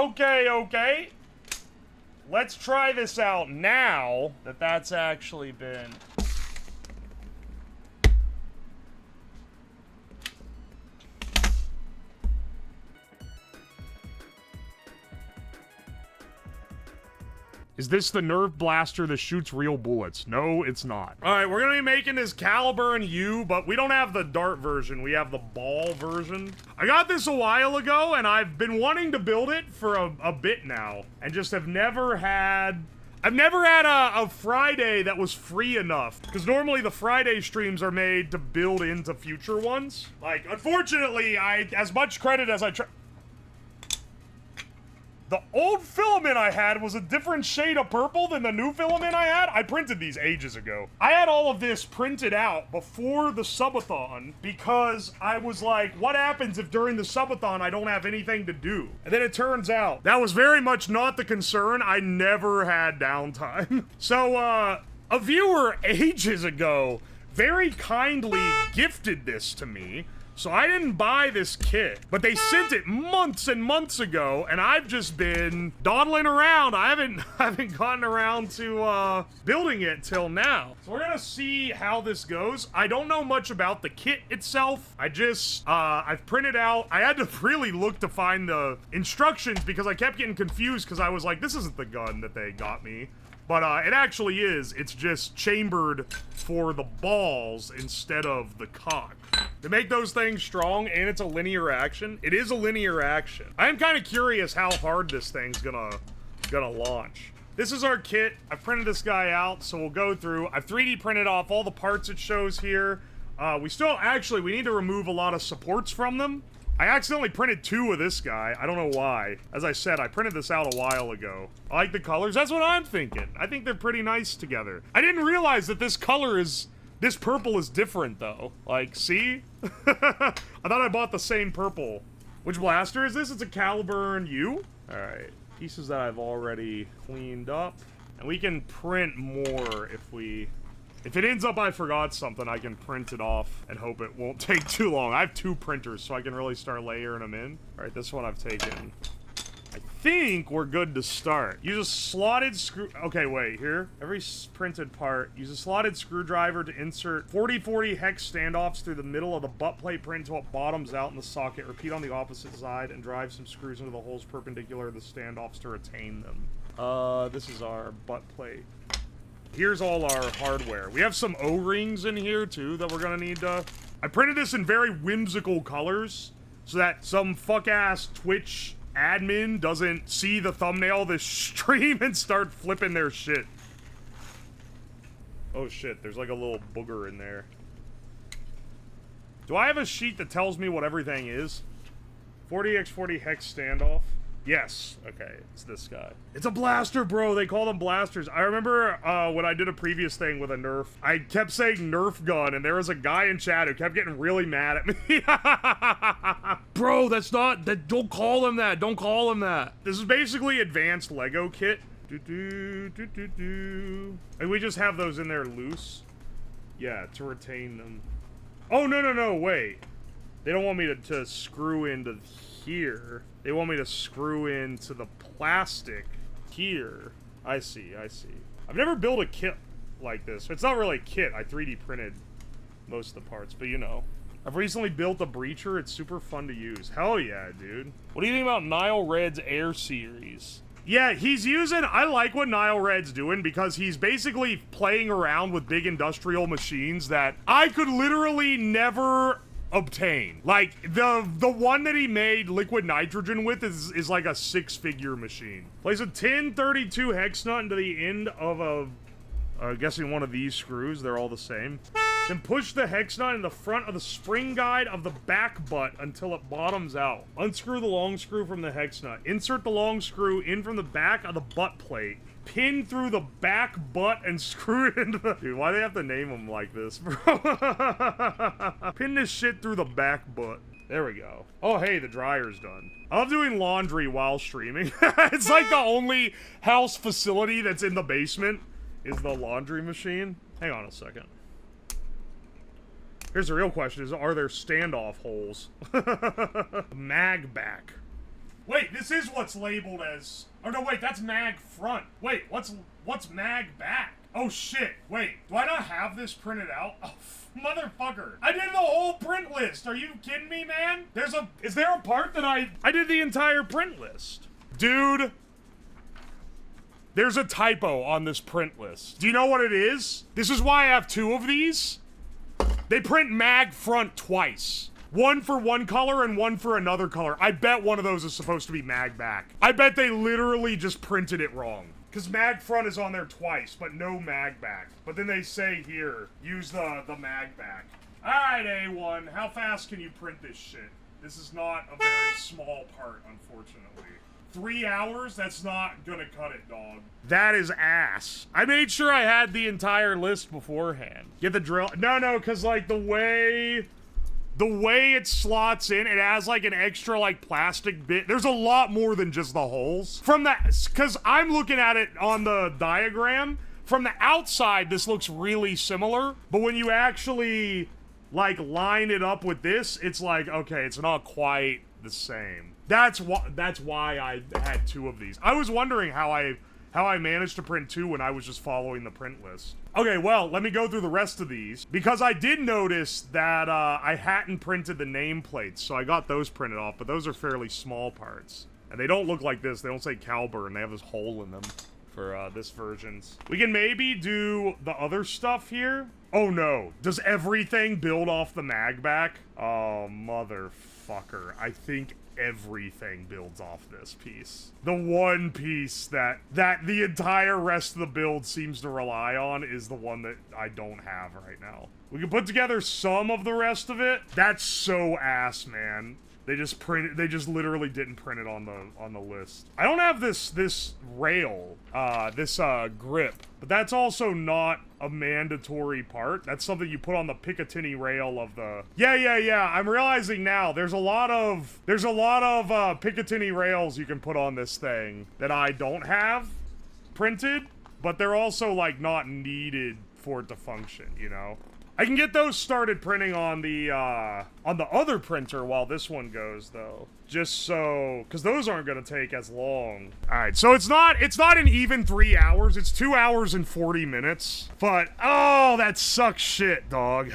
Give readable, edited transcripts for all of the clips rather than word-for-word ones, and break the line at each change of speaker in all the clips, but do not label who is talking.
Okay. Let's try this out now that that's actually been... Is this the Nerf blaster that shoots real bullets? No, it's not. All right, we're gonna be making this Caliburn U, but we don't have the dart version. We have the ball version. I got this a while ago, and I've been wanting to build it for a bit now, and just have never had... I've never had a Friday that was free enough, because normally the Friday streams are made to build into future ones. Like, unfortunately, as much credit as I try... The old filament I had was a different shade of purple than the new filament I had. I printed these ages ago. I had all of this printed out before the subathon because I was like, what happens if during the subathon I don't have anything to do? And then it turns out that was very much not the concern. I never had downtime. So, a viewer ages ago very kindly gifted this to me. So I didn't buy this kit, but they sent it months and months ago, and I've just been dawdling around. I haven't gotten around to building it till now. So we're gonna see how this goes. I don't know much about the kit itself. I just I've printed out. I had to really look to find the instructions because I kept getting confused because I was like, this isn't the gun that they got me. But it actually is. It's just chambered for the balls instead of the cock. To make those things strong, and it's a linear action. It is a linear action. I am kind of curious how hard this thing's gonna launch. This is our kit. I've printed this guy out, so we'll go through. I've 3D printed off all the parts it shows here. We need to remove a lot of supports from them. I accidentally printed 2 of this guy. I don't know why. As I said, I printed this out a while ago. I like the colors. That's what I'm thinking. I think they're pretty nice together. I didn't realize that this purple is different, though. Like, see? I thought I bought the same purple. Which blaster is this? It's a Caliburn U? Alright. Pieces that I've already cleaned up. And we can print more if it ends up I forgot something, I can print it off and hope it won't take too long. I have 2 printers, so I can really start layering them in. Alright, this one I've taken. I think we're good to start. Use a slotted screw... Okay, wait, here. Every printed part. Use a slotted screwdriver to insert 40-40 hex standoffs through the middle of the butt plate print until it bottoms out in the socket. Repeat on the opposite side and drive some screws into the holes perpendicular to the standoffs to retain them. This is our butt plate. Here's all our hardware. We have some O-rings in here, too, that we're gonna need to... I printed this in very whimsical colors so that some fuck-ass Twitch admin doesn't see the thumbnail of this stream and start flipping their shit. Oh, shit. There's like a little booger in there. Do I have a sheet that tells me what everything is? 40x40 hex standoff. Yes. Okay, it's this guy. It's a blaster, bro. They call them blasters. I remember when I did a previous thing with a Nerf, I kept saying Nerf gun, and there was a guy in chat who kept getting really mad at me. Bro, don't call him that. Don't call him that. This is basically advanced Lego kit. And we just have those in there loose. Yeah, to retain them. Oh, no, wait. They don't want me to screw into here. They want me to screw into the plastic here. I see. I've never built a kit like this. It's not really a kit. I 3D printed most of the parts, but you know. I've recently built a breacher. It's super fun to use. Hell yeah, dude. What do you think about Nile Red's Air Series? Yeah, I like what Nile Red's doing because he's basically playing around with big industrial machines that I could literally never obtain. Like, the one that he made liquid nitrogen with is like a 6-figure machine. Place a 1032 hex nut into the end of I'm guessing one of these screws. They're all the same. Then push the hex nut in the front of the spring guide of the back butt until it bottoms out. Unscrew the long screw from the hex nut. Insert the long screw in from the back of the butt plate. Pin through the back butt and screw it into the... Dude, why do they have to name them like this, bro? Pin this shit through the back butt. There we go. Oh, hey, the dryer's done. I love doing laundry while streaming. It's like the only house facility that's in the basement is the laundry machine. Hang on a second. Here's the real question, are there standoff holes? Mag back. Wait, this is what's labeled as... Oh, no, wait, that's mag front. Wait, what's mag back? Oh, shit. Wait, do I not have this printed out? Oh, motherfucker. I did the whole print list. Are you kidding me, man? Is there a part that I did the entire print list? Dude. There's a typo on this print list. Do you know what it is? This is why I have 2 of these. They print mag front twice. One for one color and one for another color. I bet one of those is supposed to be mag back. I bet they literally just printed it wrong. Because mag front is on there twice, but no mag back. But then they say here, use the mag back. Alright, A1, how fast can you print this shit? This is not a very small part, unfortunately. 3 hours? That's not gonna cut it, dog. That is ass. I made sure I had the entire list beforehand. Get the drill. No, because like the way it slots in, it has like an extra like plastic bit. There's a lot more than just the holes. From that, because I'm looking at it on the diagram. From the outside, this looks really similar. But when you actually like line it up with this, it's like, okay, it's not quite the same. That's why I had 2 of these. I was wondering how I managed to print 2 when I was just following the print list. Okay, well, let me go through the rest of these. Because I did notice that I hadn't printed the nameplates, so I got those printed off, but those are fairly small parts. And they don't look like this. They don't say Caliburn. They have this hole in them for this versions. We can maybe do the other stuff here. Oh no. Does everything build off the mag back? Oh, motherfucker. I think everything builds off this piece. The one piece that the entire rest of the build seems to rely on is the one that I don't have right now. We can put together some of the rest of it. That's so ass, man. They just literally didn't print it on the list. I don't have this rail, this grip, but that's also not a mandatory part. That's something you put on the Picatinny rail of the... Yeah. I'm realizing now there's a lot of Picatinny rails you can put on this thing that I don't have printed, but they're also like not needed for it to function, you know? I can get those started printing on the other printer while this one goes, though. Just so, because those aren't going to take as long. All right, so it's not an even 3 hours. It's 2 hours and 40 minutes. But, oh, that sucks shit, dog.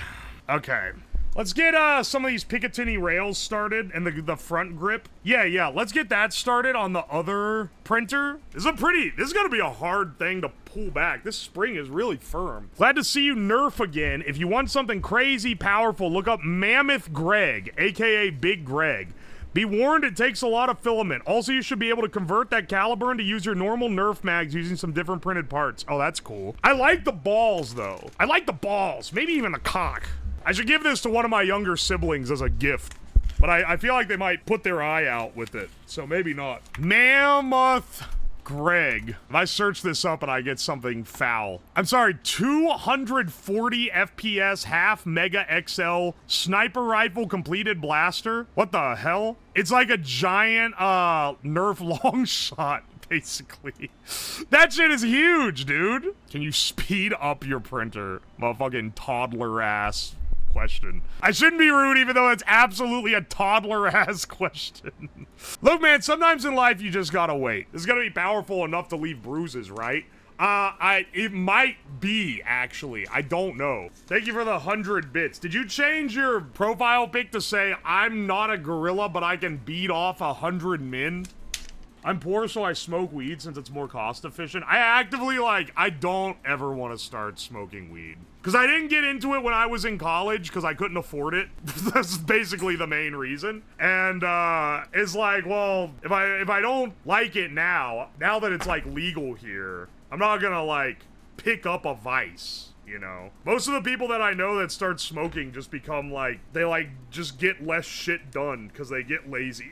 Okay. Let's get some of these Picatinny rails started and the front grip. Yeah, let's get that started on the other printer. This is gonna be a hard thing to pull back. This spring is really firm. Glad to see you, NERF, again. If you want something crazy powerful, look up Mammoth Greg, aka Big Greg. Be warned, it takes a lot of filament. Also, you should be able to convert that Caliburn to use your normal NERF mags using some different printed parts. Oh, that's cool. I like the balls, though. I like the balls. Maybe even the cock. I should give this to one of my younger siblings as a gift. But I feel like they might put their eye out with it. So maybe not. Mammoth Greg. If I search this up and I get something foul. I'm sorry, 240 FPS half mega XL sniper rifle completed blaster? What the hell? It's like a giant NERF long shot, basically. That shit is huge, dude. Can you speed up your printer? Motherfucking toddler ass question. I shouldn't be rude, even though it's absolutely a toddler-ass question. Look, man, sometimes in life you just gotta wait. This is gonna be powerful enough to leave bruises, right? It might be, actually. I don't know. Thank you for the 100 bits. Did you change your profile pic to say, I'm not a gorilla, but I can beat off 100 min? I'm poor, so I smoke weed since it's more cost efficient. I actively, I don't ever want to start smoking weed. Because I didn't get into it when I was in college because I couldn't afford it. That's basically the main reason. And, it's like, well, if I don't like it now that it's, legal here, I'm not gonna, pick up a vice. You know, most of the people that I know that start smoking just become they just get less shit done because they get lazy.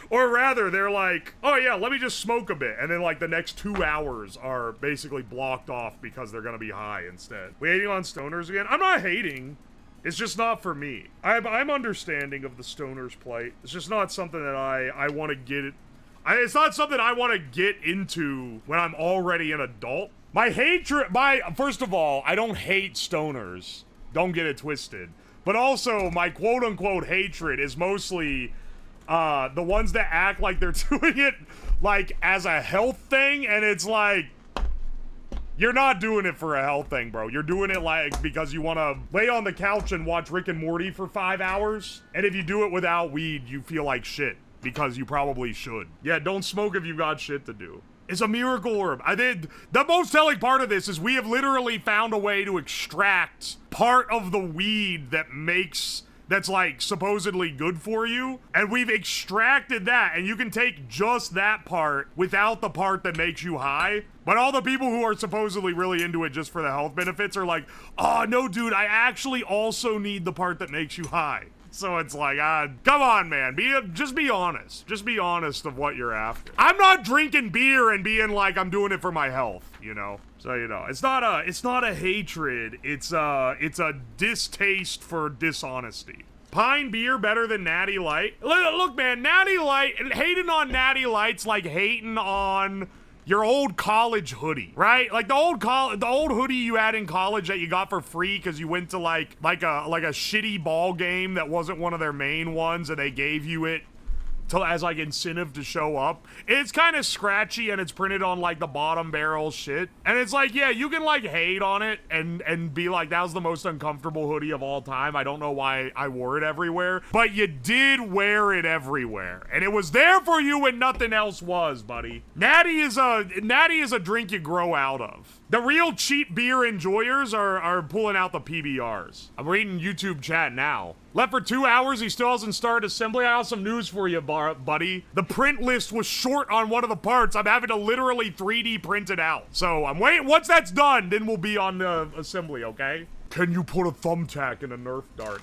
Or rather, they're like, oh yeah, let me just smoke a bit. And then the next 2 hours are basically blocked off because they're gonna be high instead. We hating on stoners again? I'm not hating. It's just not for me. I'm understanding of the stoners' plight. It's just not something that I want to get. It's not something I want to get into when I'm already an adult. First of all, I don't hate stoners. Don't get it twisted. But also, my quote-unquote hatred is mostly, The ones that act like they're doing it like as a health thing, and it's like, you're not doing it for a health thing, bro. You're doing it like because you want to lay on the couch and watch Rick and Morty for 5 hours. And if you do it without weed, you feel like shit because you probably should. Yeah, don't smoke if you got shit to do. It's a miracle orb. The most telling part of this is we have literally found a way to extract part of the weed that's like supposedly good for you, and we've extracted that, and you can take just that part without the part that makes you high. But all the people who are supposedly really into it just for the health benefits are like, oh no dude, I actually also need the part that makes you high. So it's like, come on, man. Just be honest. Just be honest of what you're after. I'm not drinking beer and being like I'm doing it for my health, you know? So, you know, it's not a hatred. It's a distaste for dishonesty. Pine beer better than Natty Light? Look, man, Natty Light, hating on Natty Light's like hating on your old college hoodie, right? Like the old hoodie you had in college that you got for free because you went to like a shitty ball game that wasn't one of their main ones, and they gave you it as like incentive to show up. It's kind of scratchy and it's printed on like the bottom barrel shit, and it's like, yeah, you can like hate on it and be like, that was the most uncomfortable hoodie of all time, I don't know why I wore it everywhere, but you did wear it everywhere, and it was there for you when nothing else was, buddy. Natty is a drink you grow out of. The real cheap beer enjoyers are pulling out the PBRs. I'm reading YouTube chat now. Left for 2 hours, he still hasn't started assembly. I have some news for you, buddy. The print list was short on one of the parts. I'm having to literally 3D print it out. So I'm waiting. Once that's done, then we'll be on the assembly, okay? Can you put a thumbtack in a Nerf dart?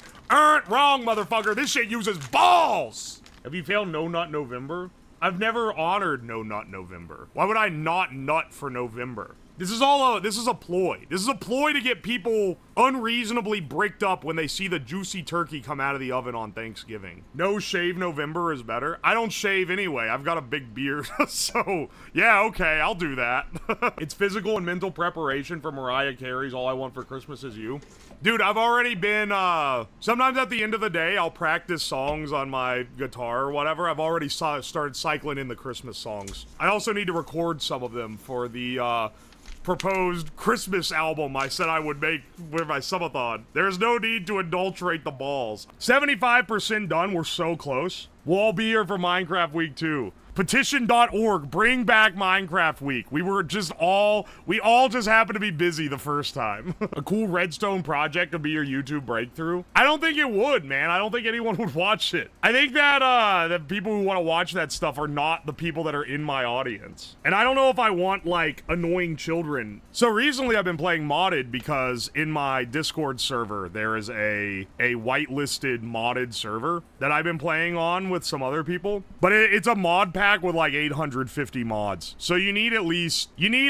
Wrong, motherfucker. This shit uses balls. Have you failed No Nut November? I've never honored No Nut November. Why would I not nut for November? This is a ploy. This is a ploy to get people unreasonably bricked up when they see the juicy turkey come out of the oven on Thanksgiving. No shave November is better. I don't shave anyway. I've got a big beard. So, yeah, okay, I'll do that. It's physical and mental preparation for Mariah Carey's All I Want for Christmas Is You. Dude, I've already been, sometimes at the end of the day, I'll practice songs on my guitar or whatever. I've already started cycling in the Christmas songs. I also need to record some of them for the, proposed Christmas album I said I would make with my subathon. There's no need to adulterate the balls. 75% done. We're so close. We'll all be here for Minecraft Week 2. Petition.org, bring back Minecraft Week. We all just happened to be busy the first time. A cool redstone project would be your YouTube breakthrough. I don't think it would, man. I don't think anyone would watch it. I think that the people who want to watch that stuff are not the people that are in my audience. And I don't know if I want, like, annoying children. So recently I've been playing modded because in my Discord server, there is a whitelisted modded server that I've been playing on with some other people. But it's a mod pack with like 850 mods. So you need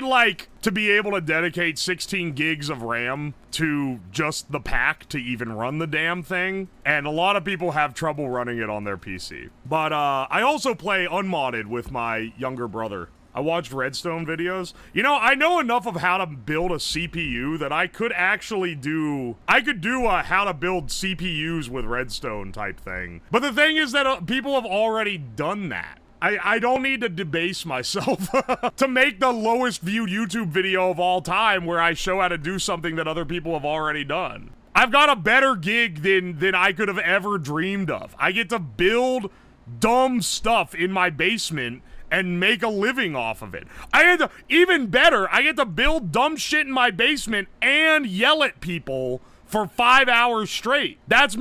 like to be able to dedicate 16 gigs of RAM to just the pack to even run the damn thing. And a lot of people have trouble running it on their PC. But I also play unmodded with my younger brother. I watched Redstone videos. You know, I know enough of how to build a CPU that I could actually do a how to build CPUs with Redstone type thing. But the thing is that people have already done that. I don't need to debase myself to make the lowest viewed YouTube video of all time where I show how to do something that other people have already done. I've got a better gig than I could have ever dreamed of. I get to build dumb stuff in my basement and make a living off of it. Even better, I get to build dumb shit in my basement and yell at people for 5 hours straight. That's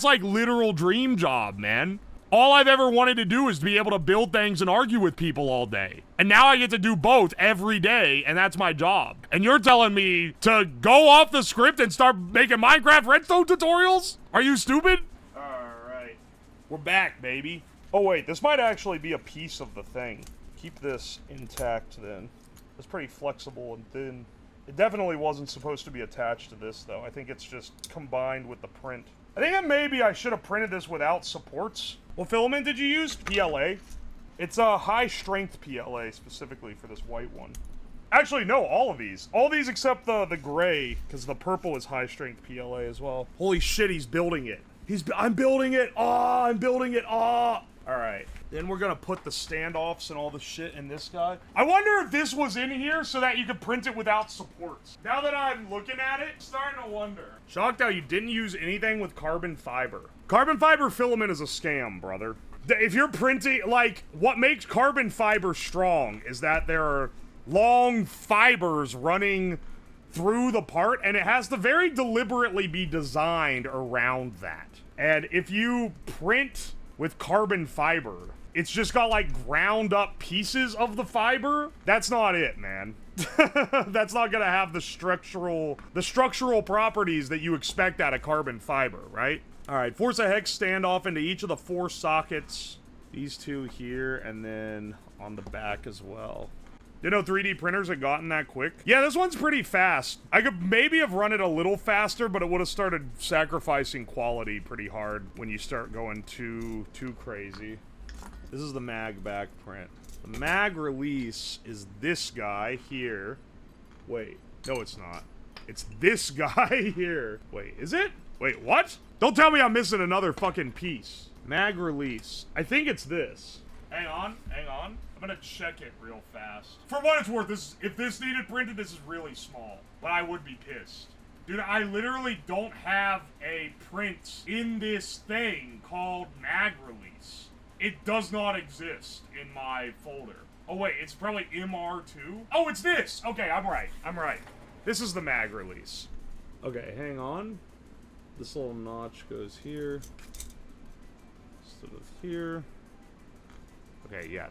like literal dream job, man. All I've ever wanted to do is to be able to build things and argue with people all day. And now I get to do both every day, and that's my job. And you're telling me to go off the script and start making Minecraft Redstone tutorials? Are you stupid? Alright. We're back, baby. Oh wait, this might actually be a piece of the thing. Keep this intact then. It's pretty flexible and thin. It definitely wasn't supposed to be attached to this though. I think it's just combined with the print. I think that maybe I should have printed this without supports. What filament did you use? PLA. It's a high-strength PLA specifically for this white one. Actually, no, all of these. All these except the gray, because the purple is high-strength PLA as well. Holy shit, he's building it. I'm building it. Oh, I'm building it. Oh. All All right. Then we're gonna put the standoffs and all the shit in this guy. I wonder if this was in here so that you could print it without supports. Now that I'm looking at it, I'm starting to wonder. Shocked how you didn't use anything with carbon fiber. Carbon fiber filament is a scam, brother. If you're printing, like, what makes carbon fiber strong is that there are long fibers running through the part, and it has to very deliberately be designed around that. And if you print with carbon fiber, it's just got like ground up pieces of the fiber. That's not it, man. That's not gonna have the structural properties that you expect out of carbon fiber, right? All right, force a hex standoff into each of the 4 sockets. These 2 here, and then on the back as well. You know 3D printers had gotten that quick? Yeah, this one's pretty fast. I could maybe have run it a little faster, but it would have started sacrificing quality pretty hard when you start going too crazy. This is the mag back print. The mag release is this guy here. Wait, no it's not. It's this guy here. Wait, is it? Wait, what? Don't tell me I'm missing another fucking piece. Mag release. I think it's this. Hang on, hang on. I'm gonna check it real fast. For what it's worth, if this needed printed, this is really small. But I would be pissed. Dude, I literally don't have a print in this thing called mag release. It does not exist in my folder. Oh wait, it's probably MR2? Oh, it's this! Okay, I'm right, I'm right. This is the mag release. Okay, hang on. This little notch goes here. Instead of here. Okay, yeah,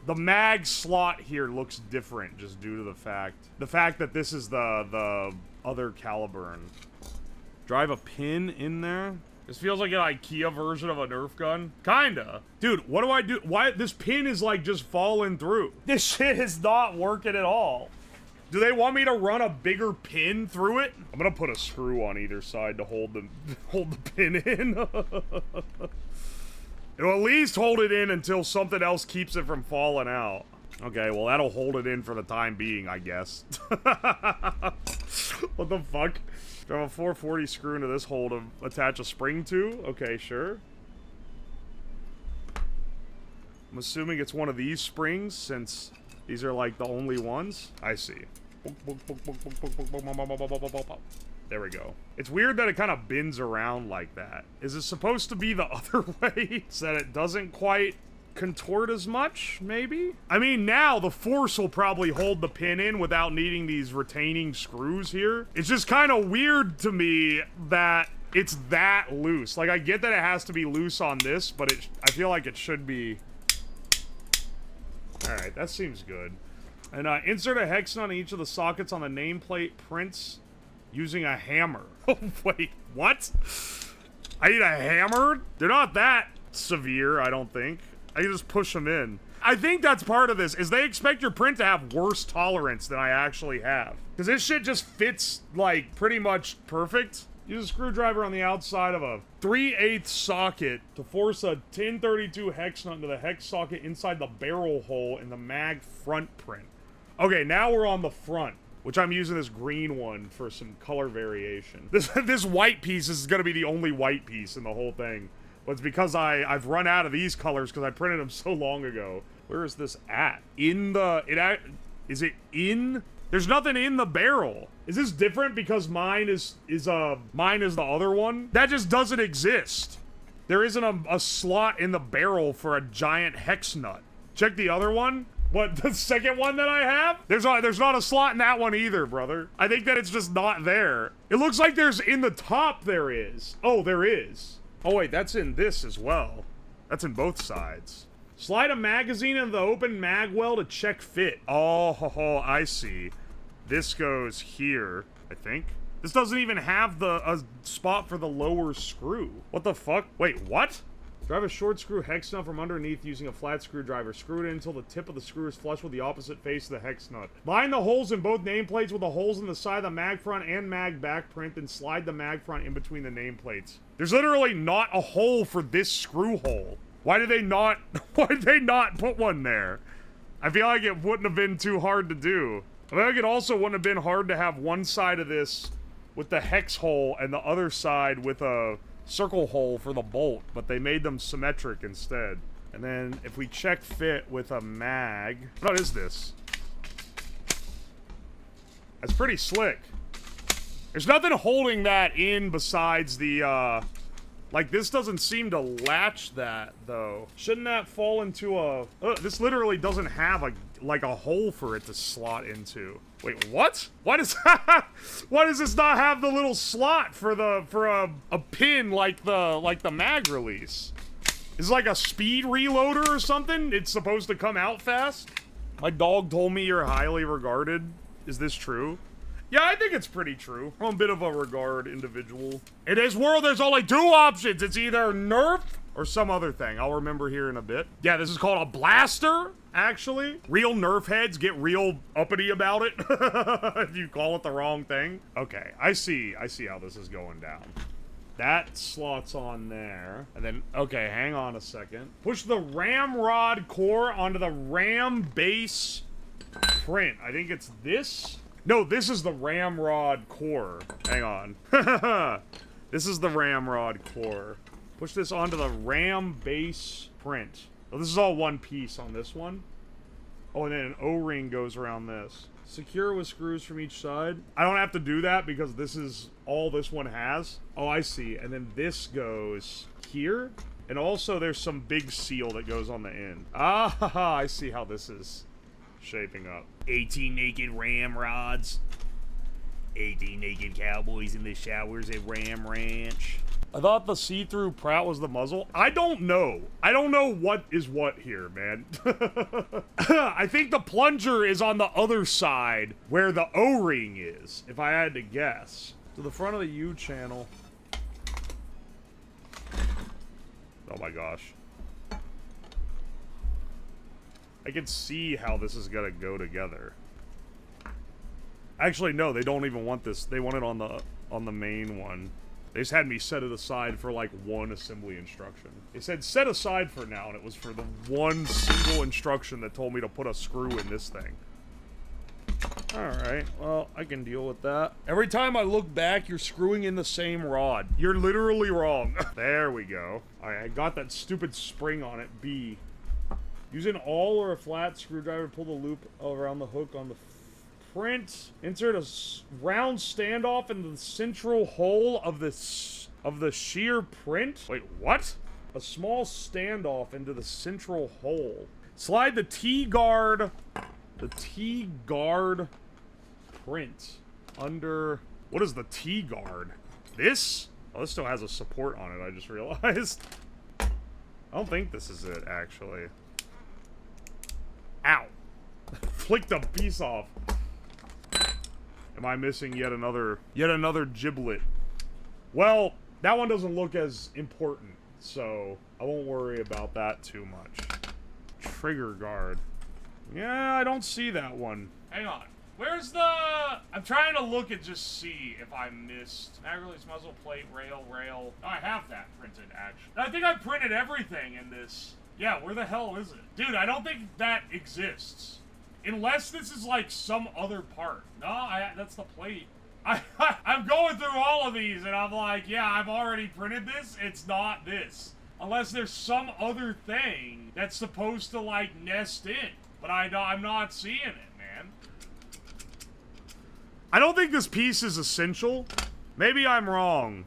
the mag slot here looks different just due to the fact that this is the other Caliburn. Drive a pin in there? This feels like an IKEA version of a Nerf gun. Kinda. Dude, what do I do? Why, this pin is like just falling through. This shit is not working at all. Do they want me to run a bigger pin through it? I'm gonna put a screw on either side to hold the pin in. It'll at least hold it in until something else keeps it from falling out. Okay, well, that'll hold it in for the time being, I guess. What the fuck? Drive a 440 screw into this hole to attach a spring to? Okay, sure. I'm assuming it's one of these springs, since these are, like, the only ones. I see. There we go. It's weird that it kind of bends around like that. Is it supposed to be the other way? So that it doesn't quite contort as much, maybe? I mean, now the force will probably hold the pin in without needing these retaining screws here. It's just kind of weird to me that it's that loose. Like, I get that it has to be loose on this, but I feel like it should be... Alright, that seems good. And insert a hex nut on each of the sockets on the nameplate prints using a hammer. Oh, wait, what? I need a hammer? They're not that severe, I don't think. I can just push them in. I think that's part of this, is they expect your print to have worse tolerance than I actually have. Because this shit just fits, like, pretty much perfect. Use a screwdriver on the outside of a 3/8 socket to force a 1032 hex nut into the hex socket inside the barrel hole in the mag front print. Okay, now we're on the front, which I'm using this green one for some color variation. This white piece is gonna be the only white piece in the whole thing. But it's because I've run out of these colors because I printed them so long ago. Where is this at? Is it in? There's nothing in the barrel. Is this different because mine is the other one? That just doesn't exist. There isn't a slot in the barrel for a giant hex nut. Check the other one. What, the second one that I have? There's not a slot in that one either, brother. I think that it's just not there. It looks like there's in the top there is. Oh, there is. Oh wait, that's in this as well. That's in both sides. Slide a magazine into the open mag well to check fit. Oh, I see. This goes here, I think. This doesn't even have a spot for the lower screw. What the fuck? Wait, what? Drive a short screw hex nut from underneath using a flat screwdriver. Screw it in until the tip of the screw is flush with the opposite face of the hex nut. Line the holes in both nameplates with the holes in the side of the mag front and mag back print, then slide the mag front in between the nameplates. There's literally not a hole for this screw hole. Why did they not put one there? I feel like it wouldn't have been too hard to do. I feel like it also wouldn't have been hard to have one side of this with the hex hole and the other side with a circle hole for the bolt, but they made them symmetric instead. And then if we check fit with a mag, what is this? That's pretty slick. There's nothing holding that in besides the, like, this doesn't seem to latch that, though. Shouldn't that fall into a... this literally doesn't have a hole for it to slot into. Wait, what? Why does why does this not have the little slot for a pin like the mag release? Is it like a speed reloader or something? It's supposed to come out fast? My dog told me you're highly regarded. Is this true? Yeah, I think it's pretty true. I'm a bit of a regard individual. In this world, there's only two options. It's either NERF or some other thing. I'll remember here in a bit. Yeah, this is called a blaster, actually. Real NERF heads get real uppity about it if you call it the wrong thing. Okay, I see how this is going down. That slots on there. And then, okay, hang on a second. Push the ramrod core onto the ram base print. I think it's this. No, this is the ramrod core. Hang on. This is the ramrod core. Push this onto the ram base print. Oh, this is all one piece on this one. Oh, and then an O-ring goes around this. Secure with screws from each side. I don't have to do that because this is all this one has. Oh, I see. And then this goes here. And also there's some big seal that goes on the end. Ah, I see how this is shaping up. 18 naked ramrods. 18 naked cowboys in the showers at Ram Ranch. I thought the see-through Pratt was the muzzle. I don't know. I don't know what is what here, man. I think the plunger is on the other side where the O-ring is, if I had to guess. To the front of the U channel. Oh my gosh. I can see how this is gonna go together. Actually, no, they don't even want this. They want it on the main one. They just had me set it aside for like one assembly instruction. They said set aside for now, and it was for the one single instruction that told me to put a screw in this thing. Alright, well, I can deal with that. Every time I look back, you're screwing in the same rod. You're literally wrong. There we go. Alright, I got that stupid spring on it, B. Use an awl or a flat screwdriver to pull the loop around the hook on the print. Insert a round standoff into the central hole of the shear print. Wait, what? A small standoff into the central hole. Slide the T-guard print under... What is the T-guard? This? Oh, this still has a support on it, I just realized. I don't think this is it, actually. Ow. Flicked a piece off. Am I missing yet another giblet? Well, that one doesn't look as important, so I won't worry about that too much. Trigger guard. Yeah, I don't see that one. Hang on. Where's the... I'm trying to look and just see if I missed. Mag release, muzzle plate, rail. Oh, I have that printed, actually. I think I printed everything in this. Yeah, where the hell is it? Dude, I don't think that exists. Unless this is like some other part. No, that's the plate. I'm going through all of these and I'm like, yeah, I've already printed this. It's not this. Unless there's some other thing that's supposed to like nest in. But I'm not seeing it, man. I don't think this piece is essential. Maybe I'm wrong.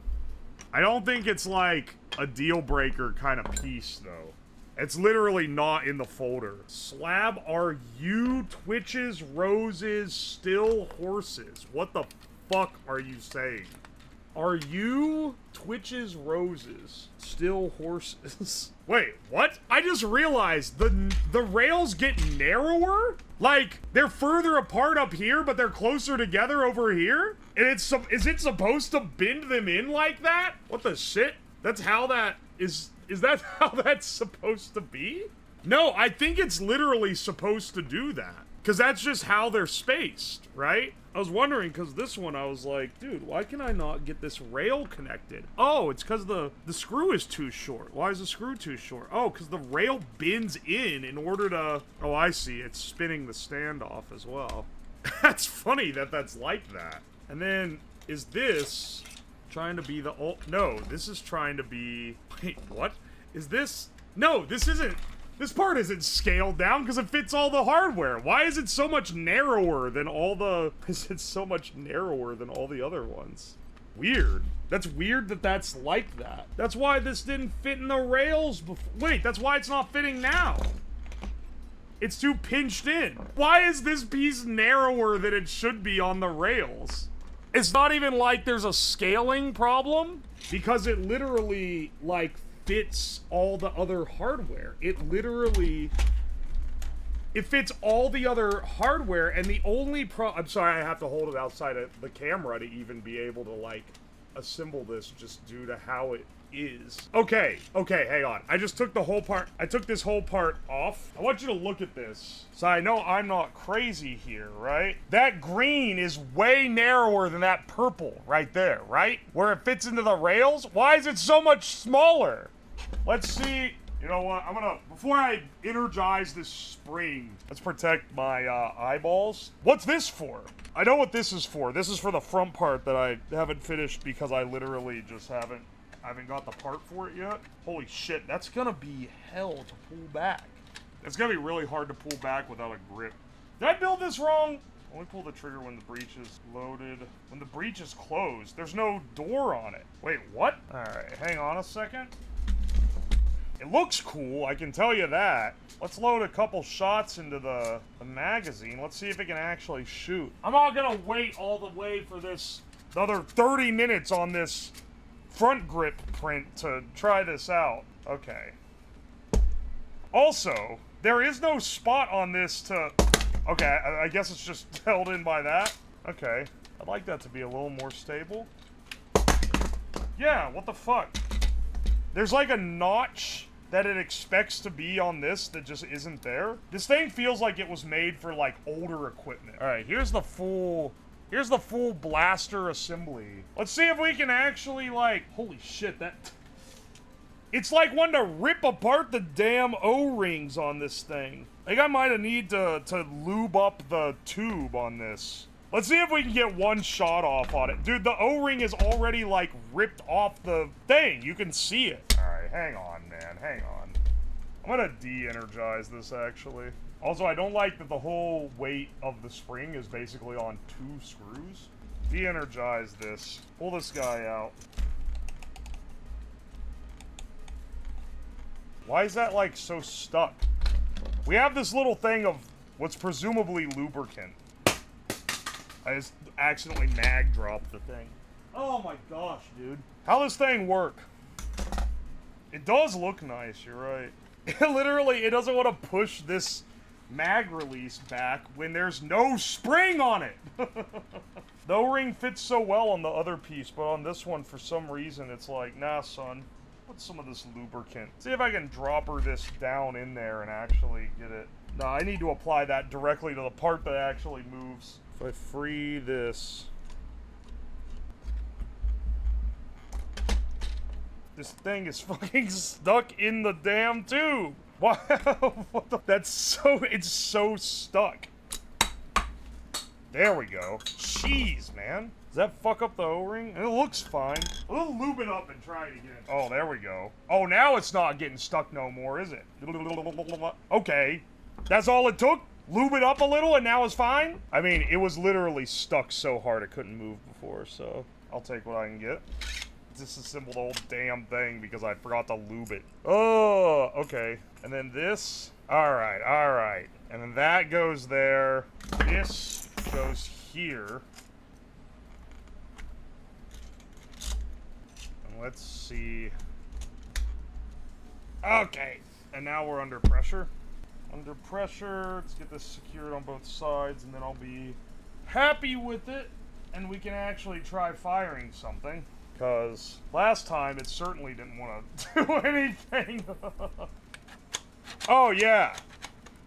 I don't think it's like a deal breaker kind of piece though. It's literally not in the folder. Slab are you twitches, roses, still horses. What the fuck are you saying? Are you twitches, roses, still horses? Wait, what? I just realized the rails get narrower? Like, they're further apart up here, but they're closer together over here? And is it supposed to bend them in like that? What the shit? That's how that is... Is that how that's supposed to be? No, I think it's literally supposed to do that. Because that's just how they're spaced, right? I was wondering, because this one, I was like, dude, why can I not get this rail connected? Oh, it's because the screw is too short. Why is the screw too short? Oh, because the rail bends in order to... Oh, I see. It's spinning the standoff as well. That's funny that that's like that. And then, is this... trying to be the no, this is trying to be... Wait, what? Is this... No, this isn't... This part isn't scaled down because it fits all the hardware. Why is it so much narrower than all the... Is it so much narrower than all the other ones? Weird. That's weird that that's like that. That's why this didn't fit in the rails before. Wait, that's why it's not fitting now. It's too pinched in. Why is this piece narrower than it should be on the rails? It's not even like there's a scaling problem, because it literally, like, fits all the other hardware. It literally... It fits all the other hardware, and the only I'm sorry, I have to hold it outside of the camera to even be able to, like, assemble this just due to how it is. Okay, hang on. I just took the whole part, I took this whole part off. I want you to look at this. So I know I'm not crazy here, right? That green is way narrower than that purple right there, right? Where it fits into the rails. Why is it so much smaller? Let's see. You know what? I'm gonna, before I energize this spring, let's protect my eyeballs. What's this for? I know what this is for. This is for the front part that I haven't finished because I literally just haven't got the part for it yet. Holy shit, that's gonna be hell to pull back. It's gonna be really hard to pull back without a grip. Did I build this wrong? Only pull the trigger when the breech is loaded. When the breech is closed, there's no door on it. Wait, what? All right, hang on a second. It looks cool, I can tell you that. Let's load a couple shots into the magazine. Let's see if it can actually shoot. I'm not gonna wait all the way for this, another 30 minutes on this front grip print to try this out. Okay. Also, there is no spot on this to... Okay, I guess it's just held in by that. Okay. I'd like that to be a little more stable. Yeah, what the fuck? There's like a notch that it expects to be on this that just isn't there. This thing feels like it was made for like older equipment. All right, here's the full blaster assembly. Let's see if we can actually like, holy shit, that, it's like wanting to rip apart the damn O-rings on this thing. I think I might need to lube up the tube on this. Let's see if we can get one shot off on it. Dude, the O-ring is already, like, ripped off the thing. You can see it. Alright, hang on, man. Hang on. I'm gonna de-energize this, actually. Also, I don't like that the whole weight of the spring is basically on 2 screws. De-energize this. Pull this guy out. Why is that, like, so stuck? We have this little thing of what's presumably lubricant. I just accidentally mag dropped the thing. Oh my gosh, dude. How this thing work? It does look nice, you're right. It literally, it doesn't want to push this mag release back when there's no spring on it. The O-ring fits so well on the other piece, but on this one, for some reason, it's like, nah, son. Put some of this lubricant. See if I can dropper this down in there and actually get it. No, I need to apply that directly to the part that actually moves. If I free this... This thing is fucking stuck in the damn tube! Wow, what the... That's so... It's so stuck. There we go. Jeez, man. Does that fuck up the O-ring? It looks fine. We'll lube it up and try it again. Oh, there we go. Oh, now it's not getting stuck no more, is it? Okay. That's all it took? Lube it up a little and now it's fine? I mean, it was literally stuck so hard it couldn't move before, so I'll take what I can get. Disassemble the whole damn thing because I forgot to lube it. Oh, okay. And then this. Alright, alright. And then that goes there. This goes here. And let's see. Okay. And now we're under pressure. Under pressure. Let's get this secured on both sides, and then I'll be happy with it, and we can actually try firing something. Because last time it certainly didn't want to do anything. Oh, yeah.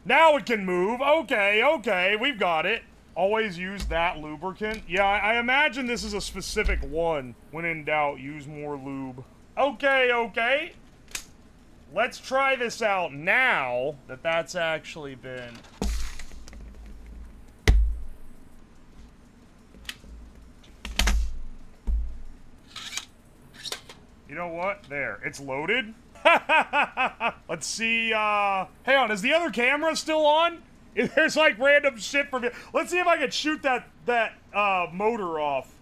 Now it can move. Okay, okay, we've got it. Always use that lubricant. Yeah, I imagine this is a specific one. When in doubt, use more lube. Okay, okay. Let's try this out now that that's actually been... You know what? There. It's loaded. Let's see, hang on, is the other camera still on? There's like random shit from it. Let's see if I can shoot that motor off.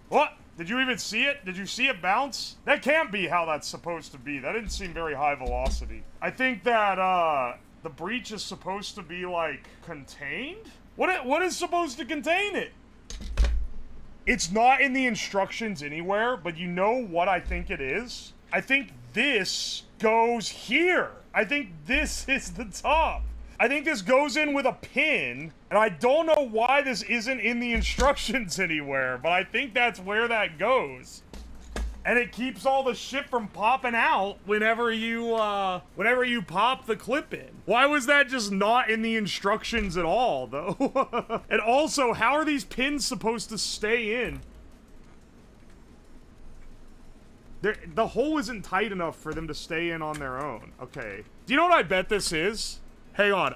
What? Did you even see it? Did you see it bounce? That can't be how that's supposed to be. That didn't seem very high velocity. I think that, the breach is supposed to be, like, contained? What is supposed to contain it? It's not in the instructions anywhere, but you know what I think it is? I think this goes here. I think this is the top. I think this goes in with a pin, and I don't know why this isn't in the instructions anywhere, but I think that's where that goes. And it keeps all the shit from popping out whenever you pop the clip in. Why was that just not in the instructions at all, though? And also, how are these pins supposed to stay in? The hole isn't tight enough for them to stay in on their own. Okay. Do you know what I bet this is? Hang on,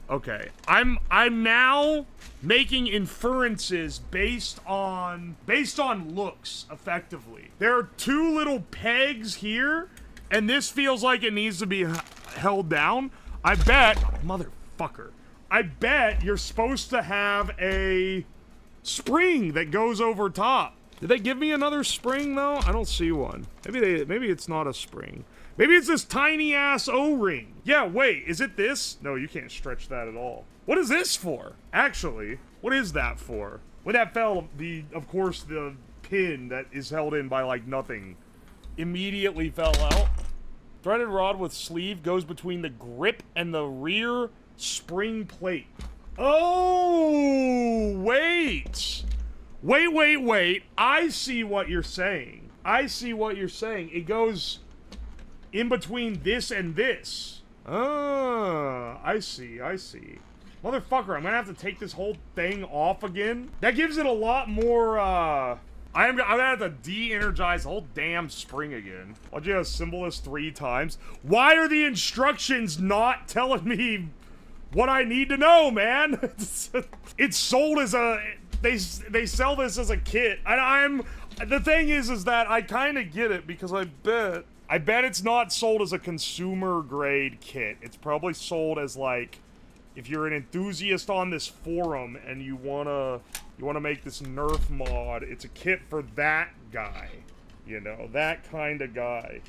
okay. I'm now making inferences based on looks, effectively. There are two little pegs here, and this feels like it needs to be held down. I bet, motherfucker, I bet you're supposed to have a spring that goes over top. Did they give me another spring, though? I don't see one. Maybe it's not a spring. Maybe it's this tiny-ass O-ring. Yeah, wait, is it this? No, you can't stretch that at all. What is this for? Actually, what is that for? When that fell, of course, the pin that is held in by, like, nothing immediately fell out. Threaded rod with sleeve goes between the grip and the rear spring plate. Oh, wait. Wait. I see what you're saying. It goes in between this and this. Ah, I see. Motherfucker, I'm gonna have to take this whole thing off again. That gives it a lot more, I'm gonna have to de-energize the whole damn spring again. Why'd you assemble this 3 times? Why are the instructions not telling me what I need to know, man? It's sold as a... They sell this as a kit. The thing is that I kind of get it, because I bet it's not sold as a consumer grade kit. It's probably sold as, like, if you're an enthusiast on this forum and you wanna make this NERF mod, it's a kit for that guy. You know, that kind of guy.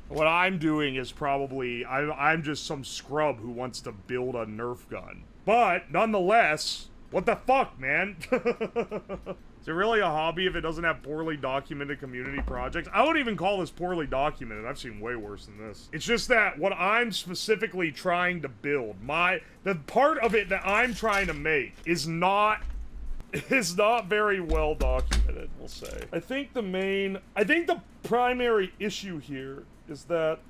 What I'm doing is probably, I'm just some scrub who wants to build a NERF gun. But, nonetheless, what the fuck, man? Is it really a hobby if it doesn't have poorly documented community projects? I wouldn't even call this poorly documented. I've seen way worse than this. It's just that what I'm specifically trying to build, the part of it that I'm trying to make is not very well documented, we'll say. I think the primary issue here is that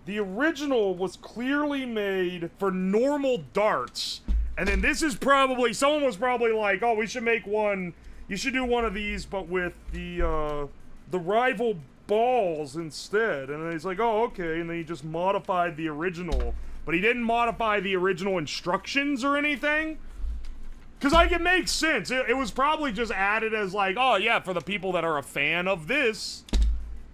the original was clearly made for normal darts, and then this is probably, someone was probably like, oh, we should make one. You should do one of these, but with the rival balls instead. And then he's like, oh, okay. And then he just modified the original. But he didn't modify the original instructions or anything. Because, like, it makes sense. It was probably just added as, like, oh, yeah, for the people that are a fan of this,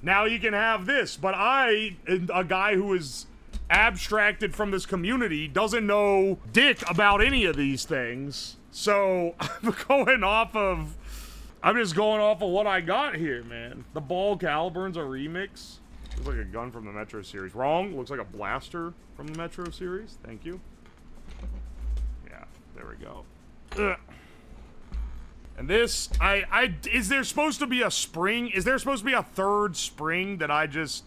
now you can have this. But a guy who is abstracted from this community, doesn't know dick about any of these things. So, I'm just going off of what I got here, man. The ball Caliburn's a remix. Looks like a gun from the Metro series. Wrong. Looks like a blaster from the Metro series. Thank you. Yeah, there we go. Ugh. And this, is there supposed to be a spring? Is there supposed to be a third spring that I just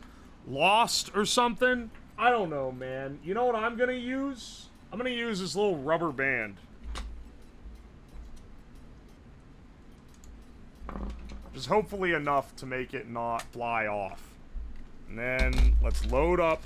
lost or something? I don't know, man. You know what I'm gonna use? I'm gonna use this little rubber band. Just hopefully enough to make it not fly off. And then let's load up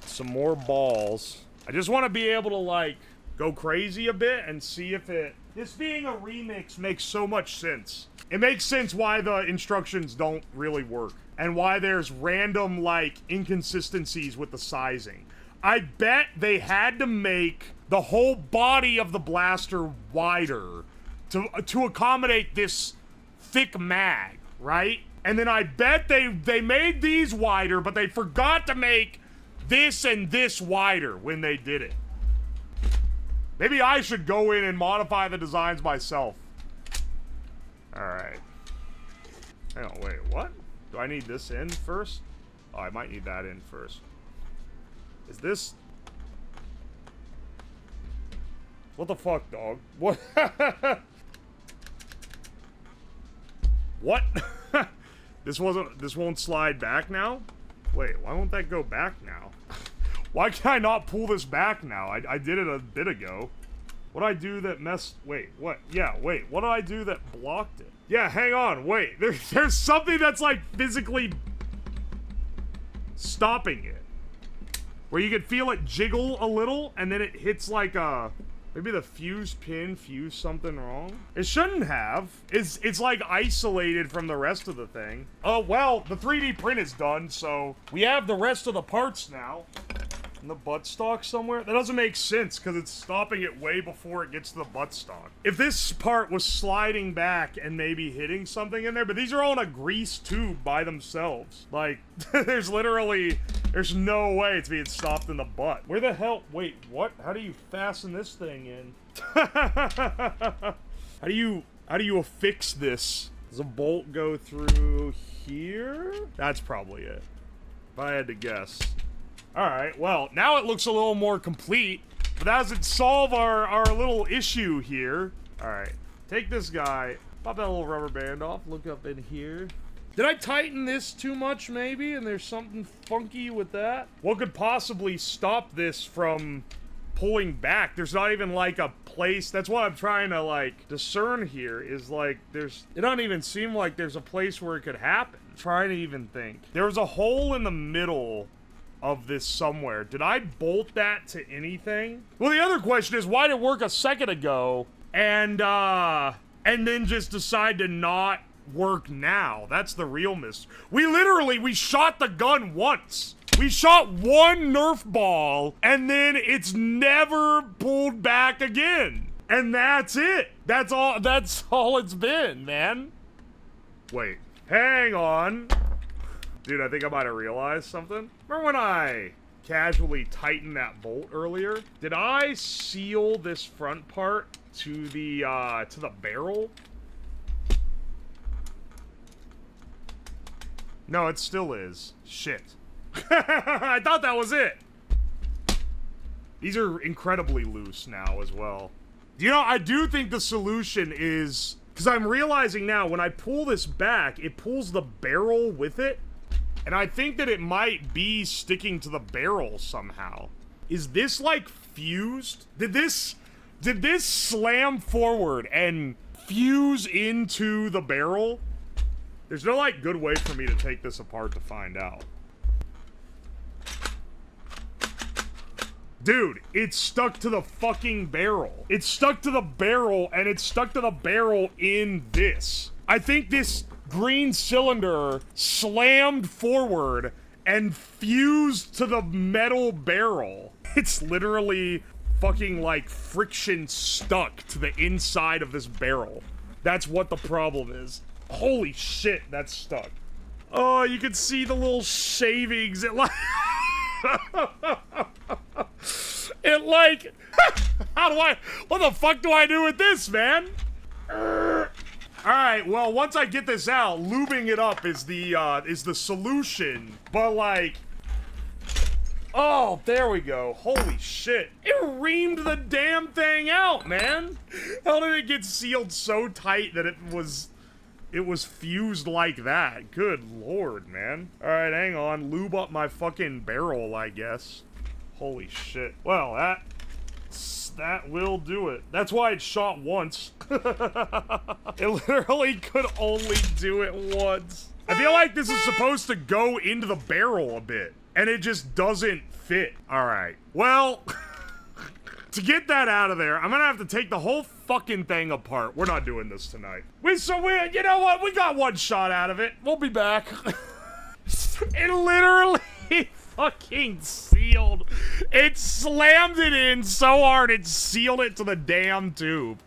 some more balls. I just want to be able to, like, go crazy a bit and see if it... This being a remix makes so much sense. It makes sense why the instructions don't really work. And why there's random, like, inconsistencies with the sizing. I bet they had to make the whole body of the blaster wider to accommodate this thick mag, right? And then I bet they made these wider, but they forgot to make this and this wider when they did it. Maybe I should go in and modify the designs myself. Alright. Hang on, wait, what? Do I need this in first? Oh, I might need that in first. Is this... What the fuck, dog? What? What? This won't slide back now? Wait, why won't that go back now? Why can I not pull this back now? I did it a bit ago. What did I do that messed... Wait, what? Yeah, wait. What did I do that blocked it? Yeah, hang on, wait. There's something that's, like, physically stopping it. Where you could feel it jiggle a little, and then it hits, like, a... Maybe the fuse pin fused something wrong? It shouldn't have. It's like isolated from the rest of the thing. Oh, well, the 3D print is done, so we have the rest of the parts now. In the buttstock somewhere? That doesn't make sense, because it's stopping it way before it gets to the buttstock. If this part was sliding back and maybe hitting something in there, but these are all in a grease tube by themselves. Like, there's no way it's being stopped in the butt. Where the hell? Wait, what? How do you fasten this thing in? How do you affix this? Does a bolt go through here? That's probably it. If I had to guess. Alright, well, now it looks a little more complete, but that doesn't solve our little issue here. Alright, take this guy, pop that little rubber band off, look up in here. Did I tighten this too much, maybe, and there's something funky with that? What could possibly stop this from pulling back? There's not even, like, a place. That's what I'm trying to, like, discern here, is, like, it doesn't even seem like there's a place where it could happen. I'm trying to even think. There was a hole in the middle of this somewhere. Did I bolt that to anything? Well, the other question is, why did it work a second ago and then just decide to not work now? That's the real mystery. We shot the gun once. We shot one Nerf ball, and then it's never pulled back again. And that's it. That's all it's been, man. Wait. Hang on. Dude, I think I might have realized something. Remember when I casually tightened that bolt earlier? Did I seal this front part to the barrel? No, it still is. Shit. I thought that was it. These are incredibly loose now as well. You know, I do think the solution is... Because I'm realizing now, when I pull this back, it pulls the barrel with it. And I think that it might be sticking to the barrel somehow. Is this, like, fused? Did this slam forward and fuse into the barrel? There's no, like, good way for me to take this apart to find out. Dude, it's stuck to the fucking barrel. It's stuck to the barrel, and it's stuck to the barrel in this. I think this green cylinder slammed forward and fused to the metal barrel. It's literally fucking, like, friction stuck to the inside of this barrel. That's what the problem is. Holy shit, that's stuck. Oh, you can see the little shavings. It like... It like... What the fuck do I do with this, man? Alright, well, once I get this out, lubing it up is the solution. But, like... Oh, there we go. Holy shit. It reamed the damn thing out, man. How did it get sealed so tight that it was fused like that? Good lord, man. Alright, hang on. Lube up my fucking barrel, I guess. Holy shit. Well, that will do it. That's why it shot once. It literally could only do it once. I feel like this is supposed to go into the barrel a bit, and it just doesn't fit. Alright. Well, to get that out of there, I'm gonna have to take the whole fucking thing apart. We're not doing this tonight. You know what? We got one shot out of it. We'll be back. It literally fucking sealed. It slammed it in so hard it sealed it to the damn tube.